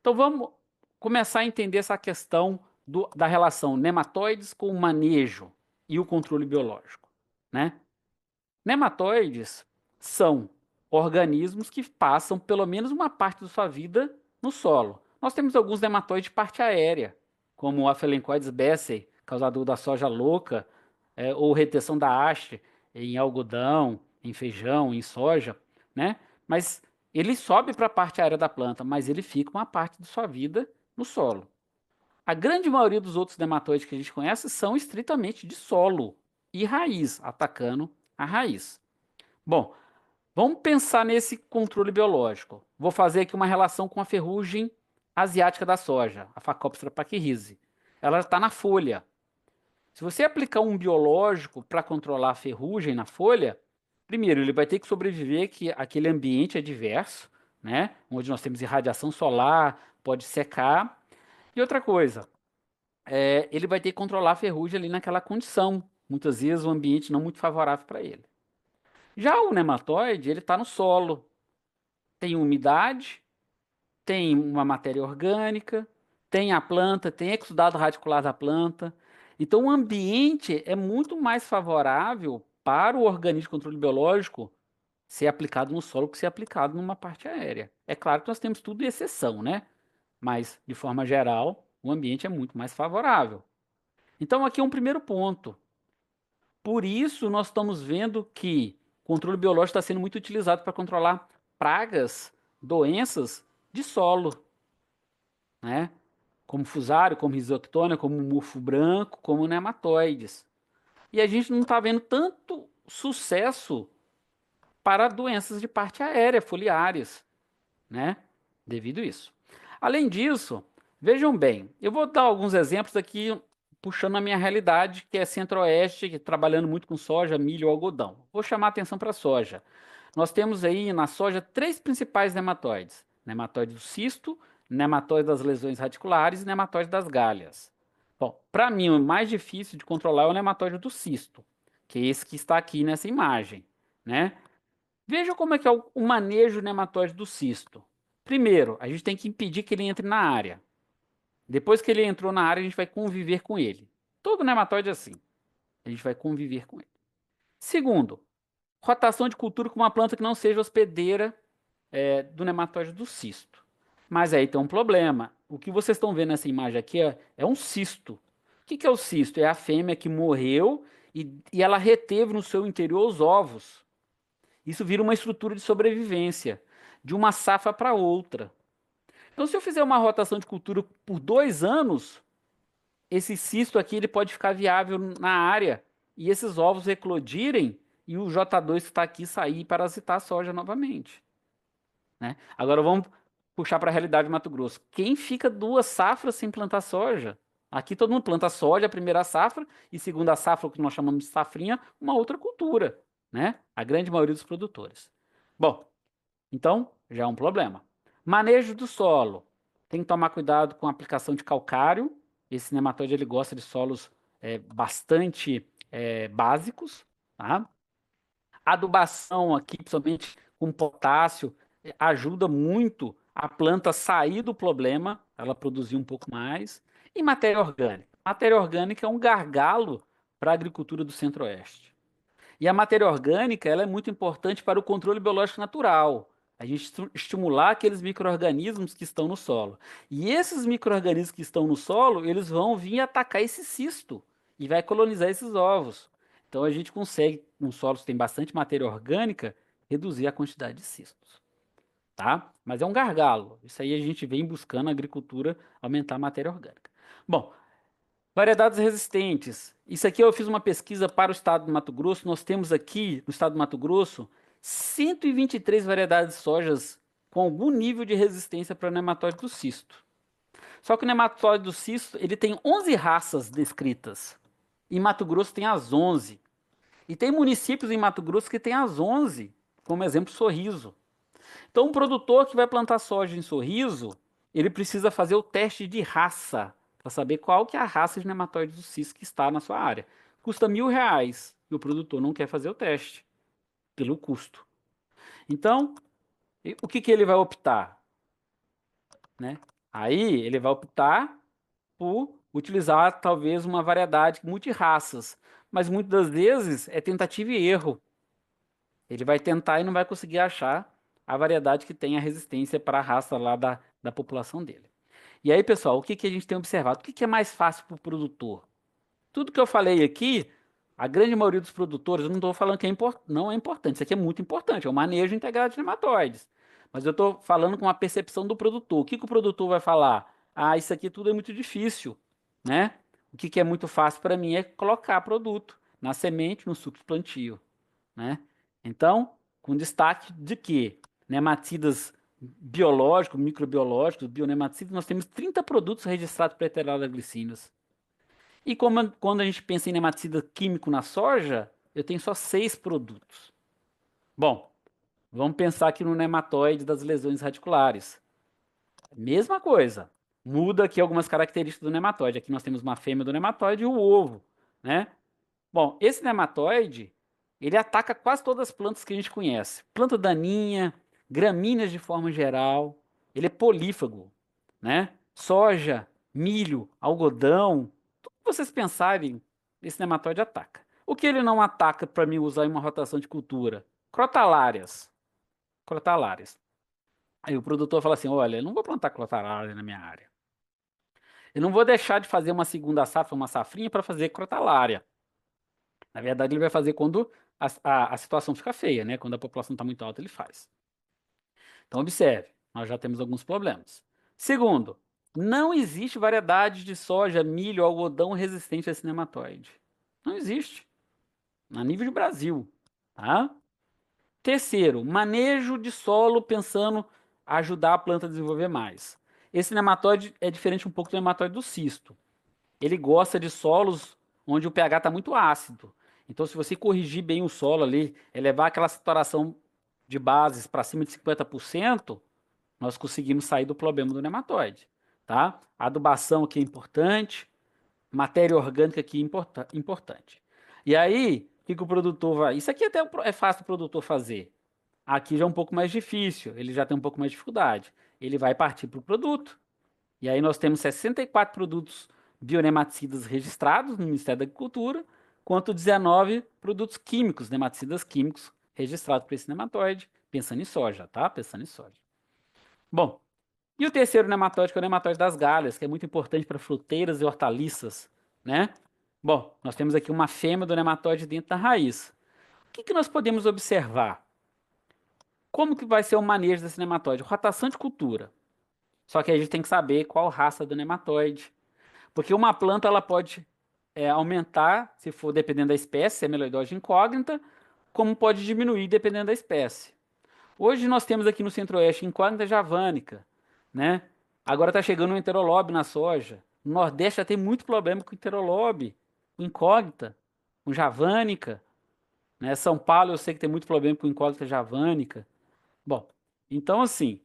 Então vamos começar a entender essa questão da relação nematóides com o manejo e o controle biológico, né? Nematóides são organismos que passam pelo menos uma parte da sua vida no solo. Nós temos alguns nematóides de parte aérea, como o Aphelencoides baeckii, causador da soja louca, ou retenção da haste em algodão, em feijão, em soja, né? Mas ele sobe para a parte aérea da planta, mas ele fica uma parte de sua vida no solo. A grande maioria dos outros nematóides que a gente conhece são estritamente de solo e raiz, atacando a raiz. Bom, vamos pensar nesse controle biológico. Vou fazer aqui uma relação com a ferrugem asiática da soja, a Phacopstra pachyrhizae. Ela está na folha. Se você aplicar um biológico para controlar a ferrugem na folha, primeiro, ele vai ter que sobreviver que aquele ambiente adverso, né, onde nós temos irradiação solar, pode secar. E outra coisa, ele vai ter que controlar a ferrugem ali naquela condição. Muitas vezes o ambiente não muito favorável para ele. Já o nematóide, ele está no solo, tem umidade, tem uma matéria orgânica, tem a planta, tem exudado radicular da planta. Então, o ambiente é muito mais favorável para o organismo de controle biológico ser aplicado no solo que ser aplicado numa parte aérea. É claro que nós temos tudo de exceção, né? Mas, de forma geral, o ambiente é muito mais favorável. Então, aqui é um primeiro ponto. Por isso, nós estamos vendo que o controle biológico está sendo muito utilizado para controlar pragas, doenças de solo, né? Como fusário, como risoctônia, como mufo branco, como nematóides. E a gente não está vendo tanto sucesso para doenças de parte aérea, foliares, né? Devido a isso. Além disso, vejam bem, eu vou dar alguns exemplos aqui puxando a minha realidade, que é centro-oeste, trabalhando muito com soja, milho e algodão. Vou chamar a atenção para a soja. Nós temos aí na soja três principais nematóides: nematóide do cisto, nematóide das lesões radiculares e nematóide das galhas. Bom, para mim o mais difícil de controlar é o nematóide do cisto, que é esse que está aqui nessa imagem, né? Veja como é que é o manejo nematóide do cisto. Primeiro, a gente tem que impedir que ele entre na área. Depois que ele entrou na área, a gente vai conviver com ele. Todo nematóide é assim. A gente vai conviver com ele. Segundo, rotação de cultura com uma planta que não seja hospedeira do nematóide do cisto. Mas aí tem um problema. O que vocês estão vendo nessa imagem aqui é um cisto. O que é o cisto? É a fêmea que morreu e ela reteve no seu interior os ovos. Isso vira uma estrutura de sobrevivência de uma safra para outra. Então, se eu fizer uma rotação de cultura por 2 anos, esse cisto aqui ele pode ficar viável na área e esses ovos eclodirem e o J2 que está aqui sair e parasitar a soja novamente, né? Agora vamos puxar para a realidade de Mato Grosso. Quem fica 2 safras sem plantar soja? Aqui todo mundo planta soja, a primeira safra, e segunda safra, o que nós chamamos de safrinha, uma outra cultura, né? A grande maioria dos produtores. Bom, então já é um problema. Manejo do solo. Tem que tomar cuidado com a aplicação de calcário. Esse nematóide ele gosta de solos bastante básicos, tá? Adubação aqui, principalmente com potássio, ajuda muito a planta a sair do problema, ela produzir um pouco mais. E matéria orgânica. Matéria orgânica é um gargalo para a agricultura do Centro-Oeste. E a matéria orgânica ela é muito importante para o controle biológico natural. A gente estimular aqueles micro-organismos que estão no solo. E esses micro-organismos que estão no solo, eles vão vir atacar esse cisto e vai colonizar esses ovos. Então a gente consegue, com solos que tem bastante matéria orgânica, reduzir a quantidade de cistos, tá? Mas é um gargalo. Isso aí a gente vem buscando na agricultura aumentar a matéria orgânica. Bom, variedades resistentes. Isso aqui eu fiz uma pesquisa para o estado do Mato Grosso. Nós temos aqui no estado do Mato Grosso 123 variedades de sojas com algum nível de resistência para o nematóide do cisto. Só que o nematóide do cisto ele tem 11 raças descritas. Em Mato Grosso tem as 11. E tem municípios em Mato Grosso que tem as 11, como exemplo Sorriso. Então, um produtor que vai plantar soja em Sorriso, ele precisa fazer o teste de raça para saber qual que é a raça de nematóide do cis que está na sua área. Custa R$ 1.000 e o produtor não quer fazer o teste pelo custo. Então, o que ele vai optar? Né? Aí ele vai optar por utilizar talvez uma variedade multirraças, mas muitas das vezes é tentativa e erro. Ele vai tentar e não vai conseguir achar a variedade que tem a resistência para a raça lá da população dele. E aí, pessoal, o que, que a gente tem observado? O que, que é mais fácil para o produtor? Tudo que eu falei aqui, a grande maioria dos produtores, eu não estou falando que não é importante, isso aqui é muito importante, é o manejo integrado de nematóides. Mas eu estou falando com a percepção do produtor. O que, que o produtor vai falar? Ah, isso aqui tudo é muito difícil, né? O que, que é muito fácil para mim é colocar produto na semente, no suco de plantio, né? Então, com destaque de que nematicidas biológicos, microbiológicos, bionematicidas, nós temos 30 produtos registrados para heterolaglicínios. E quando a gente pensa em nematicida químico na soja, eu tenho só 6 produtos. Bom, vamos pensar aqui no nematóide das lesões radiculares. Mesma coisa. Muda aqui algumas características do nematóide. Aqui nós temos uma fêmea do nematóide e o ovo, né? Bom, esse nematóide, ele ataca quase todas as plantas que a gente conhece. Planta daninha, gramíneas de forma geral. Ele é polífago, né? Soja, milho, algodão, tudo que vocês pensarem, esse nematóide ataca. O que ele não ataca para mim usar em uma rotação de cultura? Crotalárias. Crotalárias. Aí o produtor fala assim: olha, eu não vou plantar crotalária na minha área. Eu não vou deixar de fazer uma segunda safra, uma safrinha para fazer crotalária. Na verdade, ele vai fazer quando a situação fica feia, né? Quando a população está muito alta, ele faz. Então, observe, nós já temos alguns problemas. Segundo, não existe variedade de soja, milho, algodão resistente a esse nematóide. Não existe. A nível de Brasil. Tá? Terceiro, manejo de solo pensando ajudar a planta a desenvolver mais. Esse nematóide é diferente um pouco do nematóide do cisto. Ele gosta de solos onde o pH está muito ácido. Então, se você corrigir bem o solo ali, elevar aquela saturação de bases para cima de 50%, nós conseguimos sair do problema do nematóide. Tá? Adubação aqui é importante, matéria orgânica aqui é importante. E aí, o que, que o produtor vai. Isso aqui até é fácil o produtor fazer. Aqui já é um pouco mais difícil, ele já tem um pouco mais de dificuldade. Ele vai partir para o produto. E aí nós temos 64 produtos bionematicidas registrados no Ministério da Agricultura, quanto 19 produtos químicos, nematicidas químicos, registrados para esse nematóide, pensando em soja, tá? Pensando em soja. Bom, e o terceiro nematóide, que é o nematóide das galhas, que é muito importante para fruteiras e hortaliças, né? Bom, nós temos aqui uma fêmea do nematóide dentro da raiz. O que, que nós podemos observar? Como que vai ser o manejo desse nematóide? Rotação de cultura. Só que a gente tem que saber qual raça do nematóide. Porque uma planta ela pode aumentar, se for dependendo da espécie, se é meloidose incógnita, como pode diminuir dependendo da espécie. Hoje nós temos aqui no Centro-Oeste incógnita javânica, né? Agora está chegando o enterolobe na soja. No Nordeste já tem muito problema com enterolobe, com incógnita, com javânica, né? São Paulo eu sei que tem muito problema com incógnita javânica. Bom, então assim,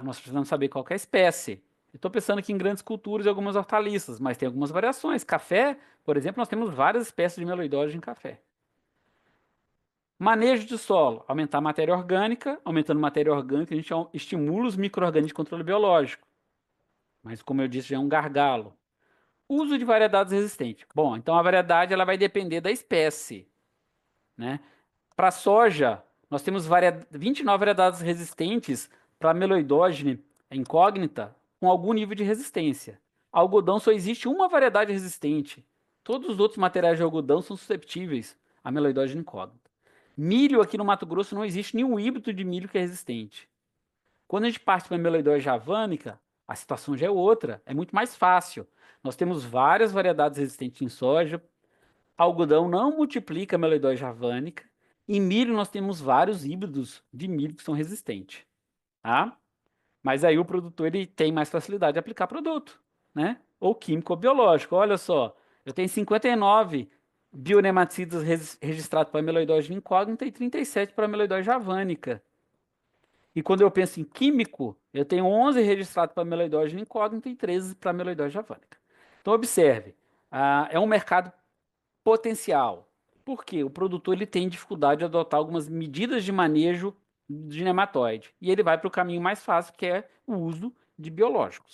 nós precisamos saber qual que é a espécie. Eu estou pensando aqui em grandes culturas e algumas hortaliças, mas tem algumas variações. Café, por exemplo, nós temos várias espécies de meloidose em café. Manejo de solo, aumentar a matéria orgânica. Aumentando matéria orgânica, a gente estimula os micro-organismos de controle biológico. Mas, como eu disse, já é um gargalo. Uso de variedades resistentes. Bom, então a variedade ela vai depender da espécie, né? Para soja, nós temos 29 variedades resistentes para meloidógene incógnita com algum nível de resistência. Algodão só existe uma variedade resistente. Todos os outros materiais de algodão são susceptíveis a meloidógene incógnita. Milho aqui no Mato Grosso não existe nenhum híbrido de milho que é resistente. Quando a gente parte para a meloidose javânica, a situação já é outra, é muito mais fácil. Nós temos várias variedades resistentes em soja, algodão não multiplica a meloidose javânica. Em milho, nós temos vários híbridos de milho que são resistentes, tá? Mas aí o produtor ele tem mais facilidade de aplicar produto, né? Ou químico ou biológico. Olha só, eu tenho 59 bionematicidas registrados para meloidose incógnita e 37 para meloidose javânica. E quando eu penso em químico, eu tenho 11 registrados para meloidose incógnita e 13 para meloidose javânica. Então observe, é um mercado potencial. Por quê? O produtor ele tem dificuldade de adotar algumas medidas de manejo de nematóide. E ele vai para o caminho mais fácil, que é o uso de biológicos.